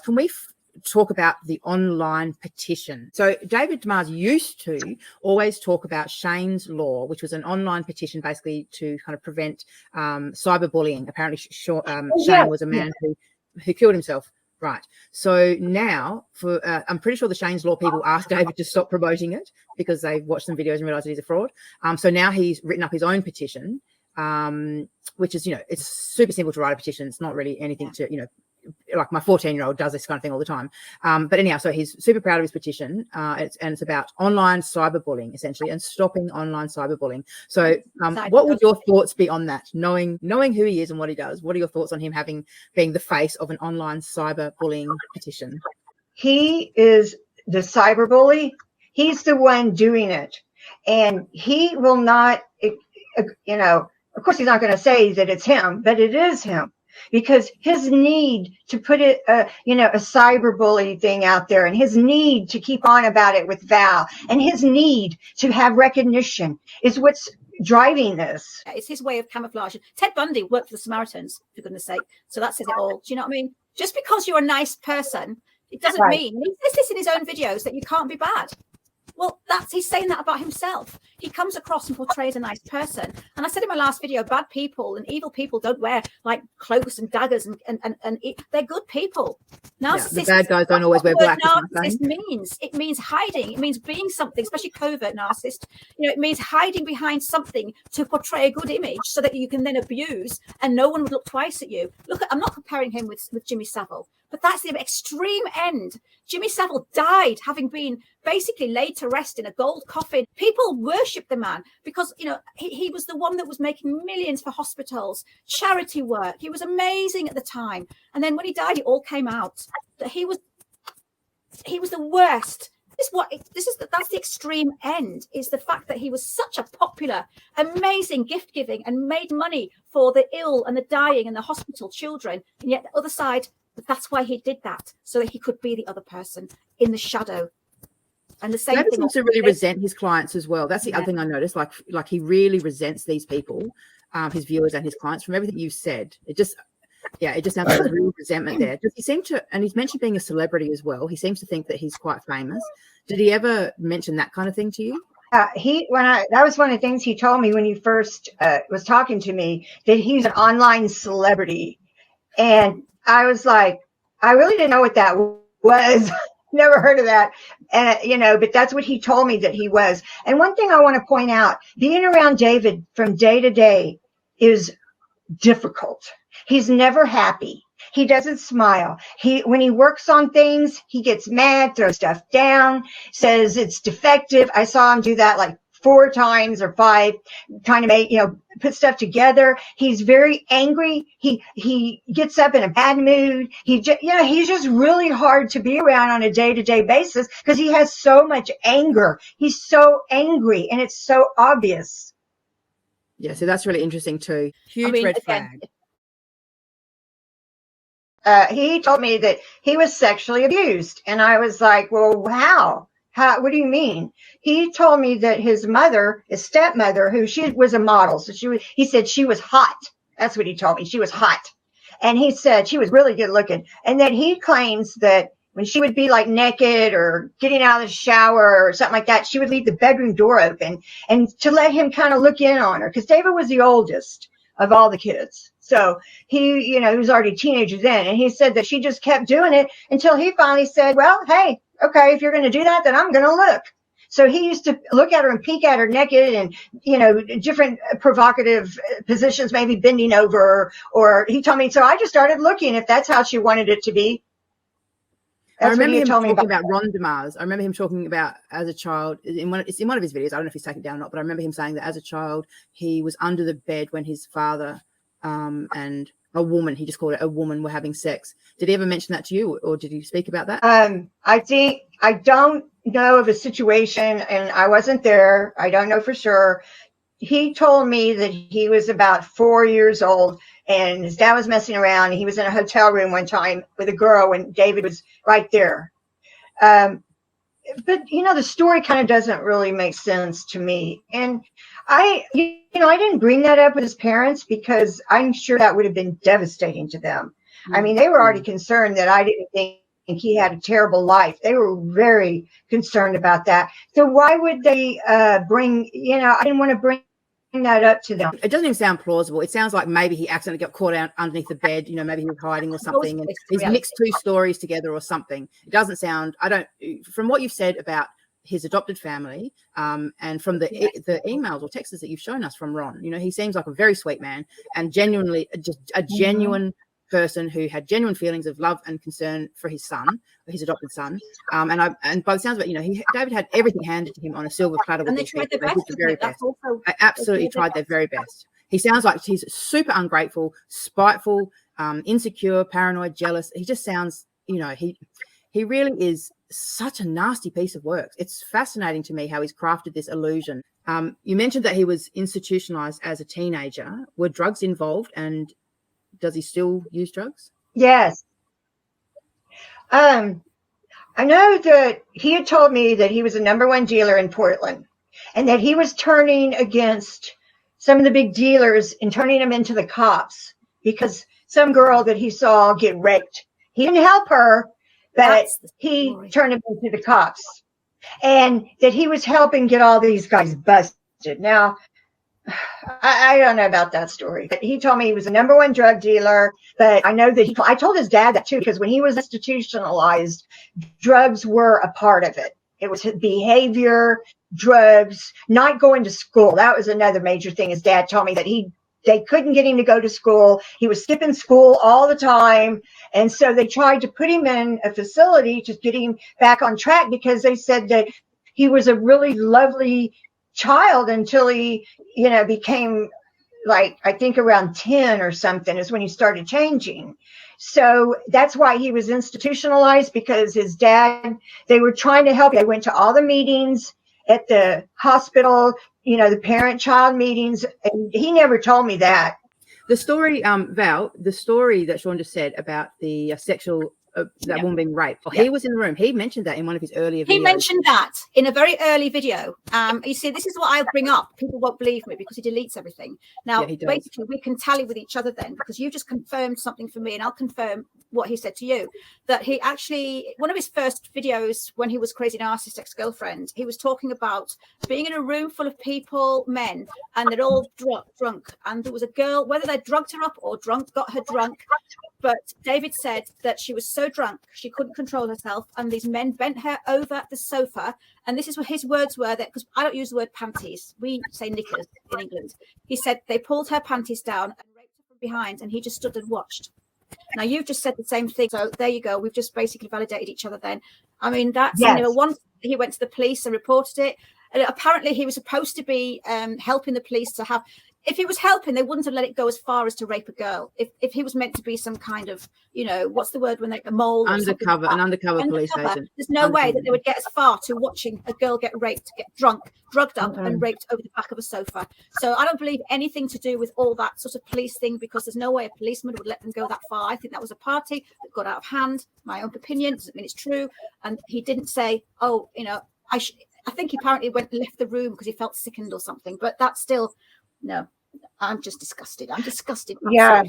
Can we talk about the online petition? So David Demars used to always talk about Shane's Law, which was an online petition basically to kind of prevent cyberbullying. Apparently Shane was a man who killed himself. Right. So now I'm pretty sure the Shane's Law people asked David to stop promoting it because they watched some videos and realized that he's a fraud. So now he's written up his own petition, which is, it's super simple to write a petition. It's not really anything to, like my 14-year-old does this kind of thing all the time. But anyhow, so he's super proud of his petition. It's about online cyberbullying, essentially, and stopping online cyberbullying. So what would your thoughts be on that? Knowing who he is and what he does, what are your thoughts on him being the face of an online cyberbullying petition? He is the cyberbully. He's the one doing it. And he will not, of course, he's not going to say that it's him, but it is him. Because his need to put it, a cyberbully thing out there, and his need to keep on about it with Val, and his need to have recognition is what's driving this. It's his way of camouflage. Ted Bundy worked for the Samaritans, for goodness sake. So that says it all. Do you know what I mean? Just because you're a nice person, it doesn't mean, he says this in his own videos, that you can't be bad. Well, he's saying that about himself. He comes across and portrays a nice person. And I said in my last video, bad people and evil people don't wear like cloaks and daggers and they're good people. Narcissists, the bad guys don't always wear black. It means hiding. It means being something, especially covert narcissist. It means hiding behind something to portray a good image so that you can then abuse and no one would look twice at you. I'm not comparing him with Jimmy Savile, but that's the extreme end. Jimmy Savile died having been basically laid to rest in a gold coffin. People worship the man because, he was the one that was making millions for hospitals, charity work. He was amazing at the time. And then when he died, it all came out that he was the worst. That's the extreme end, is the fact that he was such a popular, amazing gift giving and made money for the ill and the dying and the hospital children. And yet the other side, but that's why he did that, so that he could be the other person in the shadow. And the same thing. He seems to really resent his clients as well. That's the other thing I noticed. Like he really resents these people, his viewers and his clients. From everything you've said, it just sounds like there's real resentment there. Does he seem to? And he's mentioned being a celebrity as well. He seems to think that he's quite famous. Did he ever mention that kind of thing to you? That was one of the things he told me when he first was talking to me, that he's an online celebrity, and I was like, I really didn't know what that was. Never heard of that. And, but that's what he told me that he was. And one thing I want to point out, being around David from day to day is difficult. He's never happy. He doesn't smile. When he works on things, he gets mad, throws stuff down, says it's defective. I saw him do that like 4 times or 5, trying to make, put stuff together. He's very angry. He gets up in a bad mood. He's just really hard to be around on a day-to-day basis because he has so much anger. He's so angry and it's so obvious. Yeah, so that's really interesting too. Huge red flag. He told me that he was sexually abused, and I was like, well, how? What do you mean? He told me that his stepmother, who she was a model. So he said she was hot. That's what he told me. She was hot. And he said she was really good looking. And then he claims that when she would be like naked or getting out of the shower or something like that, she would leave the bedroom door open and to let him kind of look in on her. Cause David was the oldest of all the kids. So he was already a teenager then. And he said that she just kept doing it until he finally said, well, hey, okay, if you're going to do that, then I'm going to look. So he used to look at her and peek at her naked and, different provocative positions, maybe bending over, or he told me, so I just started looking if that's how she wanted it to be. I remember him talking about Ron Demars. I remember him talking about as a child, it's in one of his videos. I don't know if he's taken it down or not, but I remember him saying that as a child, he was under the bed when his father and a woman, he just called it a woman, were having sex. Did he ever mention that to you, or did you speak about that? I don't know of a situation, and I wasn't there. I don't know for sure. He told me that he was about 4 years old and his dad was messing around. He was in a hotel room one time with a girl and David was right there. But the story kind of doesn't really make sense to me. And I didn't bring that up with his parents because I'm sure that would have been devastating to them. I mean, they were already concerned that I didn't think he had a terrible life. They were very concerned about that. So why would they bring, I didn't want to bring that up to them. It doesn't even sound plausible. It sounds like maybe he accidentally got caught out underneath the bed, maybe he was hiding or something, and he's mixed two stories together or something. It doesn't sound, from what you've said about his adopted family, and from the emails or texts that you've shown us from Ron, he seems like a very sweet man and genuinely just a genuine person who had genuine feelings of love and concern for his son, his adopted son. And by the sounds of it, David had everything handed to him on a silver platter. And they tried their best. Very best. They absolutely tried their very best. He sounds like he's super ungrateful, spiteful, insecure, paranoid, jealous. He just sounds, he really is such a nasty piece of work. It's fascinating to me how he's crafted this illusion. You mentioned that he was institutionalized as a teenager. Were drugs involved, and does he still use drugs? Yes. I know that he had told me that he was a #1 dealer in Portland and that he was turning against some of the big dealers and turning them into the cops because some girl that he saw get raped. He didn't help her, but he turned them into the cops, and that he was helping get all these guys busted. Now, I don't know about that story, but he told me he was a #1 drug dealer. But I know that I told his dad that too, because when he was institutionalized, drugs were a part of it. It was his behavior, drugs, not going to school. That was another major thing. His dad told me that they couldn't get him to go to school. He was skipping school all the time. And so they tried to put him in a facility to get him back on track, because they said that he was a really lovely child until he, became like, I think around 10 or something is when he started changing. So that's why he was institutionalized, because his dad, they were trying to help. They went to all the meetings at the hospital, the parent-child meetings, and he never told me that. The story, Val, the story that Shawn just said about the sexual, that woman being raped. He was in the room. He mentioned that in one of his earlier videos. He mentioned that in a very early video. You see, this is what I bring up. People won't believe me because he deletes everything. Now, basically, we can tally with each other then, because you just confirmed something for me, and I'll confirm what he said to you. That he actually, one of his first videos when he was Crazy Narcissist Ex-Girlfriend, he was talking about being in a room full of people, men, and they're all drunk. And there was a girl, whether they drugged her up or got her drunk, but David said that she was so drunk she couldn't control herself, and these men bent her over the sofa, and this is what his words were, that because I don't use the word panties, we say knickers in England. He said they pulled her panties down and raped her from behind, and he just stood and watched. Now you've just said the same thing, so there you go. We've just basically validated each other then. I mean, that's once he went to the police and reported it, and apparently he was supposed to be helping the police to have. If he was helping, they wouldn't have let it go as far as to rape a girl. If he was meant to be some kind of, what's the word when they, a mole? An undercover police agent. There's no way that they would get as far to watching a girl get raped, get drugged up and raped over the back of a sofa. So I don't believe anything to do with all that sort of police thing, because there's no way a policeman would let them go that far. I think that was a party that got out of hand. My own opinion, doesn't mean it's true. And he didn't say, I think he apparently went and left the room because he felt sickened or something. But that's still... No, I'm just disgusted. I'm disgusted. Yeah.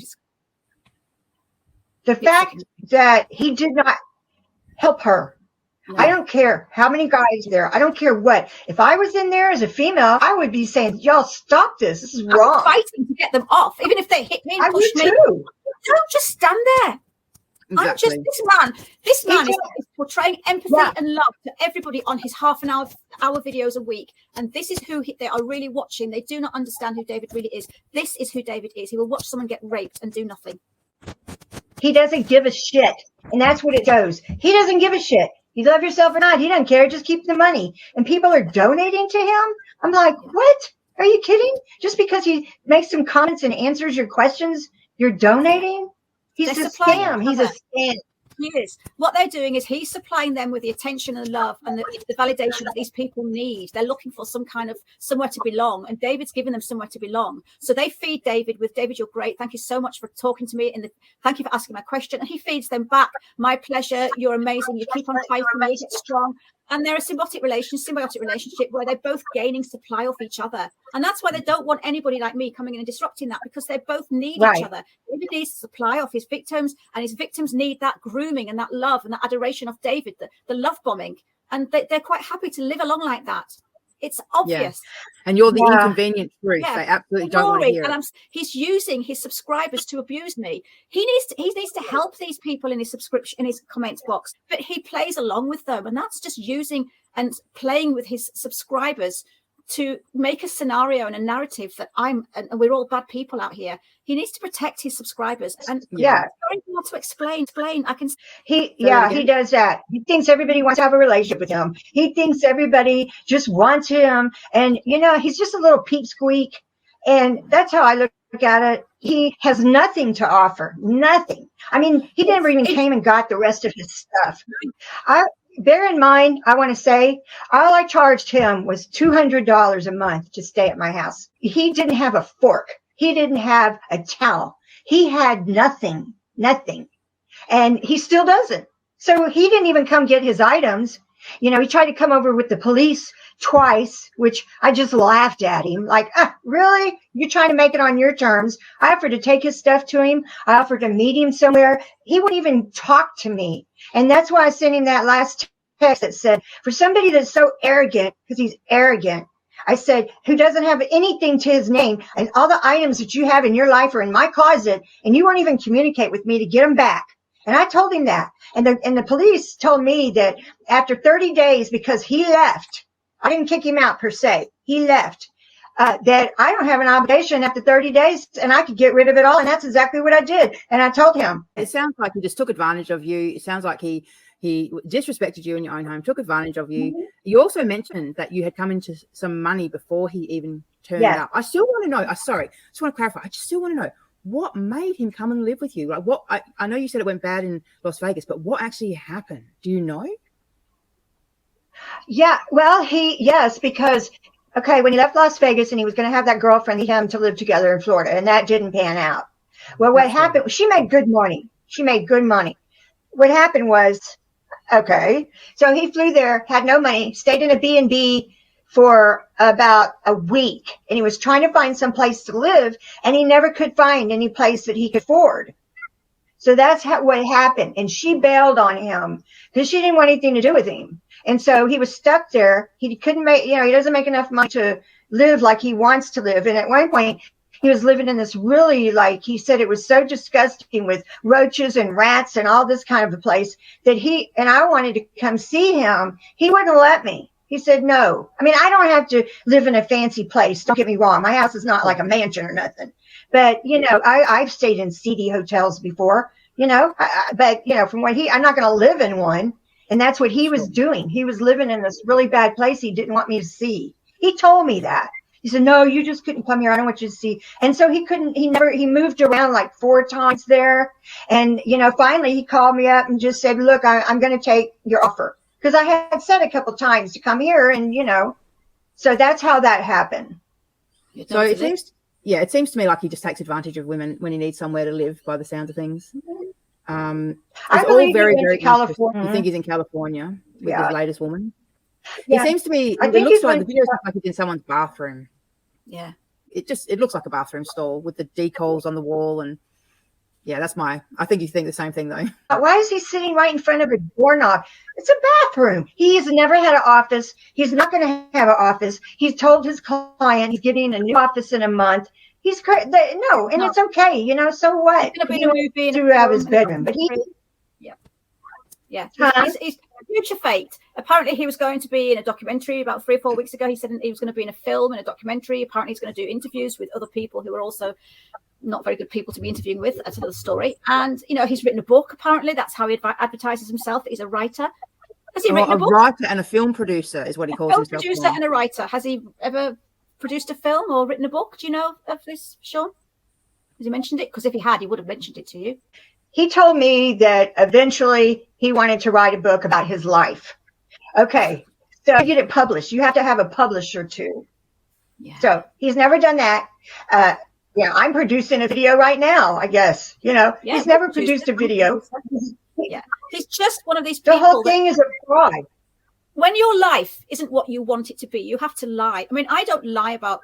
The fact that he did not help her. No. I don't care how many guys there. I don't care what. If I was in there as a female, I would be saying, y'all stop this. This is wrong. I'm fighting to get them off. Even if they hit me and push me. Too. Don't just stand there. Exactly. This man is portraying empathy and love to everybody on his half an hour videos a week. And this is who they are really watching. They do not understand who David really is. This is who David is. He will watch someone get raped and do nothing. He doesn't give a shit. And that's what it goes. He doesn't give a shit. You love yourself or not. He doesn't care. Just keep the money. And people are donating to him. I'm like, what? Are you kidding? Just because he makes some comments and answers your questions, you're donating? He's a scam. He's a scam. He is. What they're doing is he's supplying them with the attention and love and the validation that these people need. They're looking for some kind of somewhere to belong, and David's giving them somewhere to belong. So they feed David with, David, you're great. Thank you so much for talking to me. Thank you for asking my question. And he feeds them back. My pleasure. You're amazing. You keep on fighting. You get strong. And they're a symbiotic relationship where they're both gaining supply off each other. And that's why they don't want anybody like me coming in and disrupting that, because they both need each other. David needs to supply off his victims, and his victims need that grooming and that love and that adoration of David, the love bombing. And they're quite happy to live along like that. It's obvious. Yeah. And you're the inconvenient truth. Yeah. They absolutely don't want to hear it. And he's using his subscribers to abuse me. He needs to help these people in his subscription, in his comments box, but he plays along with them. And that's just using and playing with his subscribers to make a scenario and a narrative that and we're all bad people out here. He needs to protect his subscribers. And sorry not to explain. He does that. He thinks everybody wants to have a relationship with him. He thinks everybody just wants him. And, he's just a little peepsqueak. And that's how I look at it. He has nothing to offer. Nothing. I mean, he never even came and got the rest of his stuff. Bear in mind, I want to say, all I charged him was $200 a month to stay at my house. He didn't have a fork. He didn't have a towel. He had nothing. And he still doesn't. So he didn't even come get his items. He tried to come over with the police twice, which I just laughed at him. Like, really? You're trying to make it on your terms. I offered to take his stuff to him. I offered to meet him somewhere. He wouldn't even talk to me. And that's why I sent him that last text that said, for somebody that's so arrogant, because he's arrogant, I said, who doesn't have anything to his name, and all the items that you have in your life are in my closet, and you won't even communicate with me to get them back. And I told him that. And the police told me that after 30 days, because he left, I didn't kick him out per se, he left, that I don't have an obligation after 30 days and I could get rid of it all. And that's exactly what I did. And I told him. It sounds like he just took advantage of you. It sounds like he disrespected you in your own home, took advantage of you. Mm-hmm. You also mentioned that you had come into some money before he even turned up. I still want to know. Sorry, just want to clarify. I just still want to know what made him come and live with you. Like, what? I know you said it went bad in Las Vegas, but what actually happened? Do you know? Yeah, well, because when he left Las Vegas and he was going to have that girlfriend, he had them to live together in Florida, and that didn't pan out. Well, what happened? She made good money. What happened was, so he flew there, had no money, stayed in a B&B for about a week, and he was trying to find some place to live, and he never could find any place that he could afford. So that's what happened. And she bailed on him because she didn't want anything to do with him. And so he was stuck there. He couldn't make, he doesn't make enough money to live like he wants to live. And at one point, he was living in this really, like he said, it was so disgusting with roaches and rats and all this kind of a place that I wanted to come see him. He wouldn't let me. He said, no. I mean, I don't have to live in a fancy place. Don't get me wrong. My house is not like a mansion or nothing. But, I've stayed in seedy hotels before, but, from what I'm not going to live in one. And that's what he was doing. He was living in this really bad place he didn't want me to see. He told me that. He said, no, you just couldn't come here. I don't want you to see. And so he moved around like 4 times there. And, finally he called me up and just said, look, I'm going to take your offer. Because I had said a couple times to come here and, so that's how that happened. So it seems to me like he just takes advantage of women when he needs somewhere to live by the sounds of things. I believe very, he went very to California. You think he's in California with his latest woman? Yeah. It seems to me, the videos look like he's in someone's bathroom. Yeah. It looks like a bathroom stall with the decals on the wall. And I think you think the same thing though. Why is he sitting right in front of a doorknob? It's a bathroom. He's never had an office. He's not going to have an office. He's told his client he's getting a new office in a month. He's crazy. No, and it's okay. So what? He threw out his bedroom, but he's future fate. Apparently, he was going to be in a documentary about 3 or 4 weeks ago. He said he was going to be in a film and a documentary. Apparently, he's going to do interviews with other people who are also not very good people to be interviewing with. That's another story. And he's written a book. Apparently, that's how he advertises himself. He's a writer. Has he written a book? A writer and a film producer is what he calls himself. A film producer and a writer. Has he ever produced a film or written a book? Do you know of this, Shawn? Has he mentioned it? Because if he had, he would have mentioned it to you. He told me that eventually he wanted to write a book about his life. Okay, so to get it published, you have to have a publisher too. Yeah. So he's never done that. I'm producing a video right now, I guess. He's never produced a video. Yeah, he's just one of these people. The whole thing is a fraud. when your life isn't what you want it to be, you have to lie. I mean, I don't lie about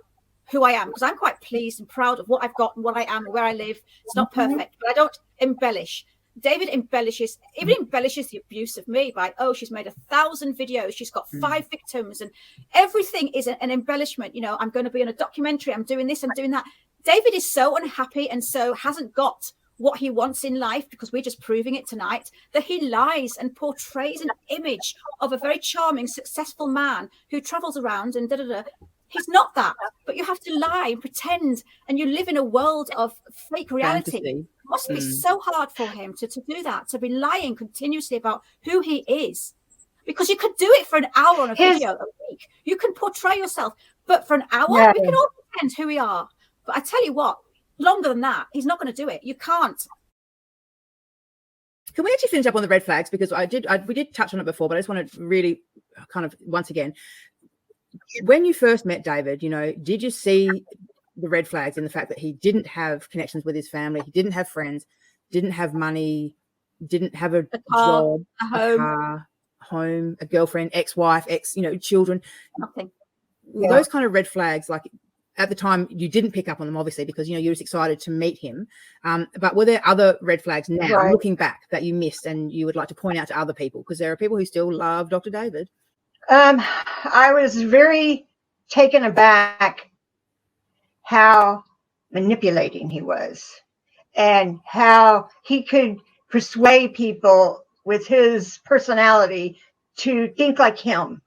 who I am because I'm quite pleased and proud of what I've got and what I am and where I live. It's not perfect, but I don't embellish. David embellishes the abuse of me by, oh, she's made 1,000 videos, she's got 5 victims, and everything is an embellishment. You know, I'm going to be on a documentary, I'm doing this, I'm doing that. David is so unhappy and so hasn't got what he wants in life, because we're just proving it tonight, that he lies and portrays an image of a very charming, successful man who travels around and da-da-da. He's not that, but you have to lie and pretend, and you live in a world of fake reality. Fantasy. It must be so hard for him to do that, to be lying continuously about who he is. Because you could do it for an hour on a video a week. You can portray yourself, but for an hour, we can all pretend who we are. But I tell you what, longer than that, he's not going to do it. You can't. Can we actually finish up on the red flags? Because we did touch on it before, but I just want to really kind of once again, when you first met David, you know, did you see the red flags in the fact that he didn't have connections with his family, he didn't have friends, didn't have money, didn't have a job, a home, a girlfriend, ex-wife, children? Nothing. Those kind of red flags, like at the time you didn't pick up on them, obviously, because, you know, you were just excited to meet him. But were there other red flags now, looking back, that you missed and you would like to point out to other people? Because there are people who still love Dr. David. I was very taken aback how manipulating he was and how he could persuade people with his personality to think like him.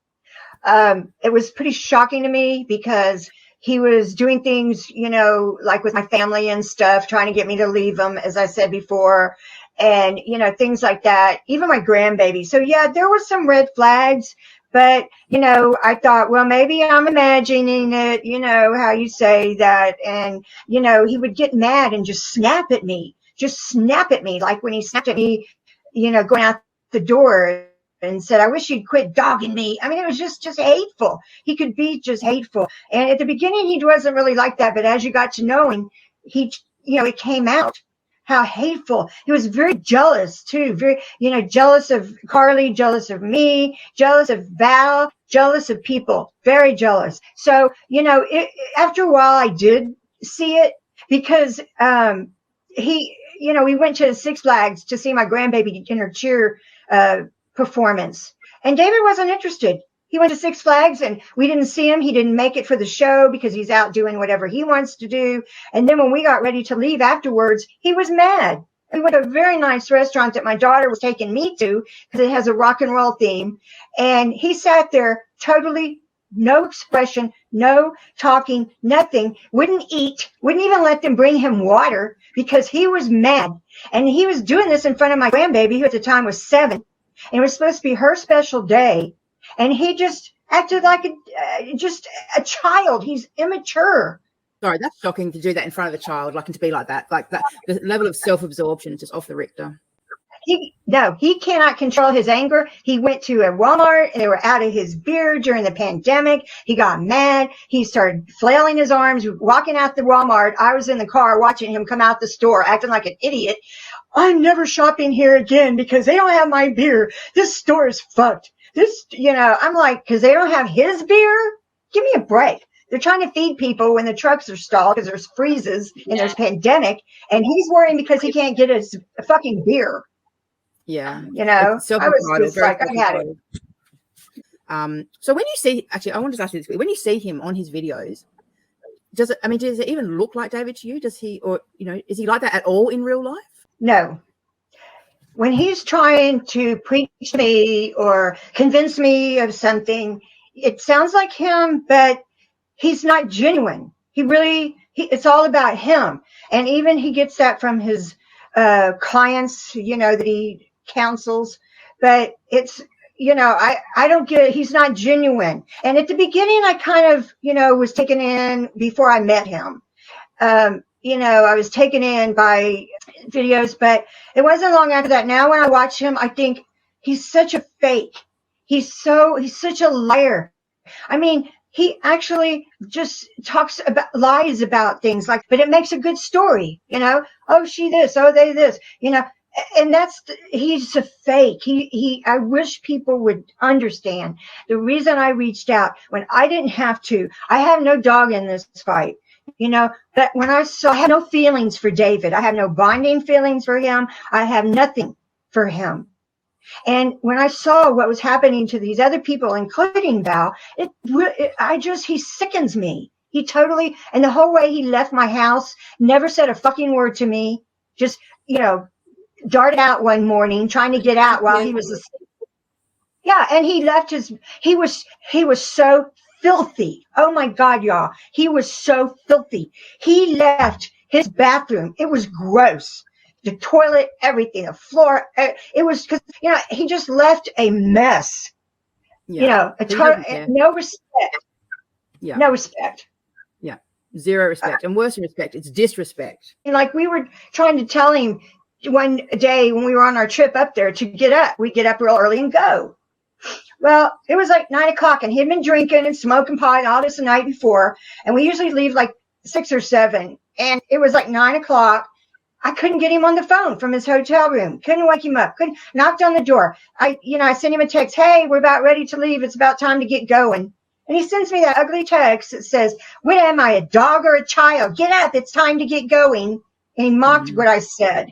It was pretty shocking to me because he was doing things, you know, like with my family and stuff, trying to get me to leave them, as I said before, and, you know, things like that, even my grandbaby. So, yeah, there were some red flags. But, you know, I thought, well, maybe I'm imagining it, you know, how you say that. And, you know, he would get mad and just snap at me, like when he snapped at me, you know, going out the door and said, I wish you'd quit dogging me. I mean, it was just hateful. He could be just hateful. And at the beginning, he wasn't really like that. But as you got to know him, it came out. How hateful. He was very jealous too. Very, you know, jealous of Carly, jealous of me, jealous of Val, jealous of people, very jealous. So, you know, after a while I did see it because, we went to Six Flags to see my grandbaby in her cheer, performance, and David wasn't interested. He went to Six Flags and we didn't see him. He didn't make it for the show because he's out doing whatever he wants to do. And then when we got ready to leave afterwards, he was mad. We went to a very nice restaurant that my daughter was taking me to because it has a rock and roll theme. And he sat there totally no expression, no talking, nothing, wouldn't eat, wouldn't even let them bring him water because he was mad. And he was doing this in front of my grandbaby, who at the time was 7. And it was supposed to be her special day. And he just acted like just a child. He's immature. Sorry, that's shocking to do that in front of the child, like, and to be like that. Like that, the level of self-absorption is just off the Richter. He cannot control his anger. He went to a Walmart and they were out of his beer during the pandemic. He got mad. He started flailing his arms, walking out the Walmart. I was in the car watching him come out the store, acting like an idiot. I'm never shopping here again because they don't have my beer. This store is fucked. I'm like, because they don't have his beer? Give me a break. They're trying to feed people when the trucks are stalled because there's freezes and there's pandemic. And he's worrying because he can't get his fucking beer. Yeah. You know, I was just like, I had it. So when you see, actually, I want to ask you this. When you see him on his videos, does it even look like David to you? Does he, or, you know, is he like that at all in real life? No. When he's trying to preach to me or convince me of something, it sounds like him, but he's not genuine. It's all about him. And even he gets that from his clients, you know, that he counsels. But it's, you know, I don't get it. He's not genuine. And at the beginning, I kind of, you know, was taken in before I met him. You know, I was taken in by videos, but it wasn't long after that. Now when I watch him, I think he's such a fake. He's such a liar. I mean, he actually just lies about things like, but it makes a good story, you know? Oh, she this, oh, they this, you know? And he's a fake. I wish people would understand the reason I reached out when I didn't have to. I have no dog in this fight. That when I have no feelings for David. I have no bonding feelings for him. I have nothing for him. And when I saw what was happening to these other people, including Val, he sickens me. He totally, and the whole way he left my house, never said a fucking word to me. Just, darted out one morning trying to get out while he was asleep. Yeah. And he left he was so filthy. Oh my God, y'all. He was so filthy. He left his bathroom. It was gross. The toilet, everything, the floor. It was because, he just left a mess. Yeah. No respect. Yeah. No respect. Yeah. Zero respect. And worse than respect, it's disrespect. Like we were trying to tell him one day when we were on our trip up there to get up. We get up real early and go. Well, it was like 9 o'clock and he'd been drinking and smoking pot and all this the night before. And we usually leave like 6 or 7. And it was like 9 o'clock. I couldn't get him on the phone from his hotel room. Couldn't wake him up. Knocked on the door. I sent him a text. Hey, we're about ready to leave. It's about time to get going. And he sends me that ugly text that says, what am I, a dog or a child? Get up. It's time to get going. And he mocked what I said.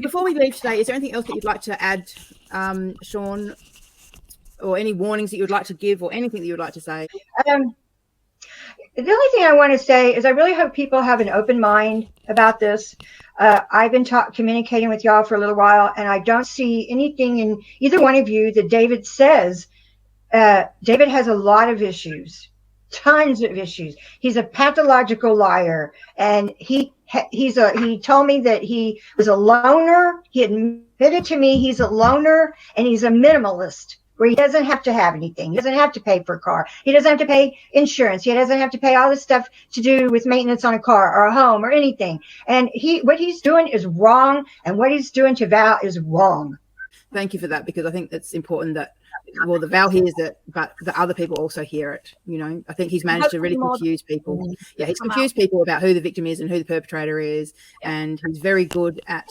Before we leave today, is there anything else that you'd like to add, Shawn, or any warnings that you would like to give or anything that you would like to say? The only thing I want to say is I really hope people have an open mind about this. I've been communicating with y'all for a little while, and I don't see anything in either one of you that David says. David has a lot of issues, tons of issues. He's a pathological liar, and he told me that he was a loner. He admitted to me he's a loner, and he's a minimalist, where he doesn't have to have anything. He doesn't have to pay for a car. He doesn't have to pay insurance. He doesn't have to pay all this stuff to do with maintenance on a car or a home or anything. And what he's doing is wrong, and what he's doing to Val is wrong. Thank you for that, because I think that's important that, well, the Val hears it, but the other people also hear it. I think he's managed to really confuse people. Yeah, he's confused people about who the victim is and who the perpetrator is. And he's very good at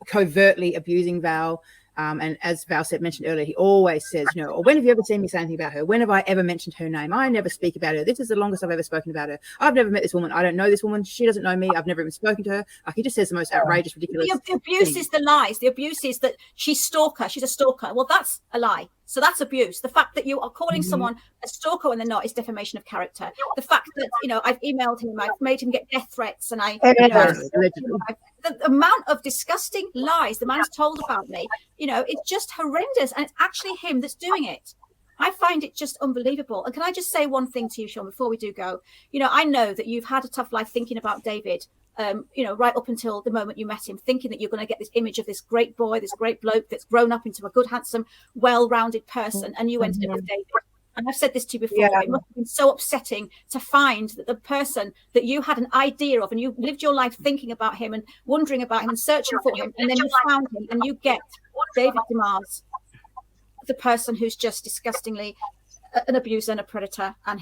covertly abusing Val. And as Val mentioned earlier, he always says, or when have you ever seen me say anything about her? When have I ever mentioned her name? I never speak about her. This is the longest I've ever spoken about her. I've never met this woman. I don't know this woman. She doesn't know me. I've never even spoken to her. Like, he just says the most outrageous, ridiculous The abuse things. is the lies. The abuse is that she's a stalker. Well, that's a lie. So that's abuse. The fact that you are calling someone a stalker when they're not is defamation of character. The fact that, I've emailed him, I've made him get death threats, and the amount of disgusting lies the man's told about me, it's just horrendous. And it's actually him that's doing it. I find it just unbelievable. And can I just say one thing to you, Shawn, before we do go? I know that you've had a tough life thinking about David, right up until the moment you met him, thinking that you're going to get this image of this great boy, this great bloke that's grown up into a good, handsome, well-rounded person, and you ended up with David. And I've said this to you before, it must have been so upsetting to find that the person that you had an idea of, and you lived your life thinking about him and wondering about him and searching for him, and then you found him and you get David Demars, the person who's just disgustingly an abuser and a predator. And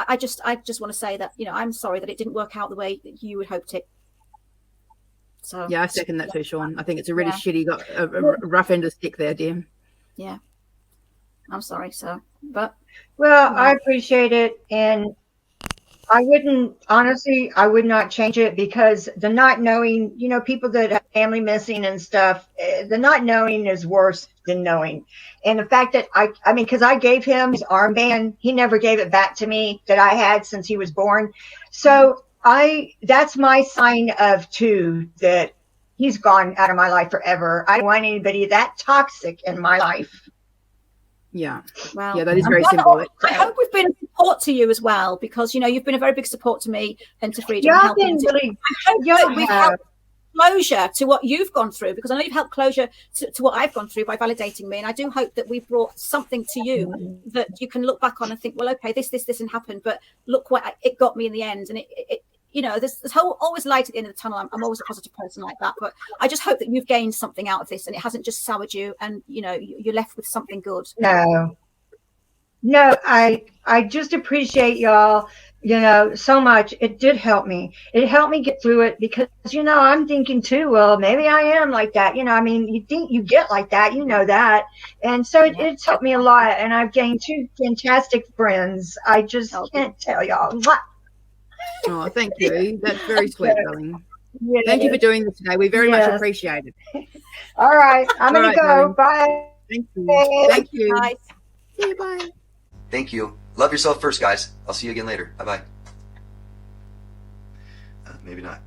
I just want to say that, I'm sorry that it didn't work out the way that you had hoped it. So yeah, I second that too, Shawn. I think it's a really shitty, got a rough end of the stick there, dear. Yeah, I'm sorry, but I appreciate it, and I would not change it, because the not knowing, people that have family missing and stuff, the not knowing is worse than knowing. And the fact that because I gave him his armband, he never gave it back to me that I had since he was born. So that's my sign of that he's gone out of my life forever. I don't want anybody that toxic in my life. Yeah. Well, yeah, that is very symbolic. I hope we've been a support to you as well, because you've been a very big support to me and to Freedom. Y'all been really. I hope that we've helped closure to what you've gone through, because I know you've helped closure to what I've gone through by validating me, and I do hope that we brought something to you that you can look back on and think, well, okay, this and happened, but look what it got me in the end. And it there's always light at the end of the tunnel. I'm always a positive person like that, but I just hope that you've gained something out of this and it hasn't just soured you, and you're left with something good. No, I just appreciate y'all you know, so much. It did help me. It helped me get through it because, you know, I'm thinking too, well, maybe I am like that. You know, I mean, you think you get like that, you know that. And so it's helped me a lot. And I've gained 2 fantastic friends. I just can't tell y'all. Mwah. Oh, thank you. That's very sweet, darling. Yes. Thank you for doing this today. We very much appreciate it. All right. I'm going to go. darling. Bye. Thank you. Thank you. Bye. See you, bye. Thank you. Love yourself first, guys. I'll see you again later. Bye-bye. Maybe not.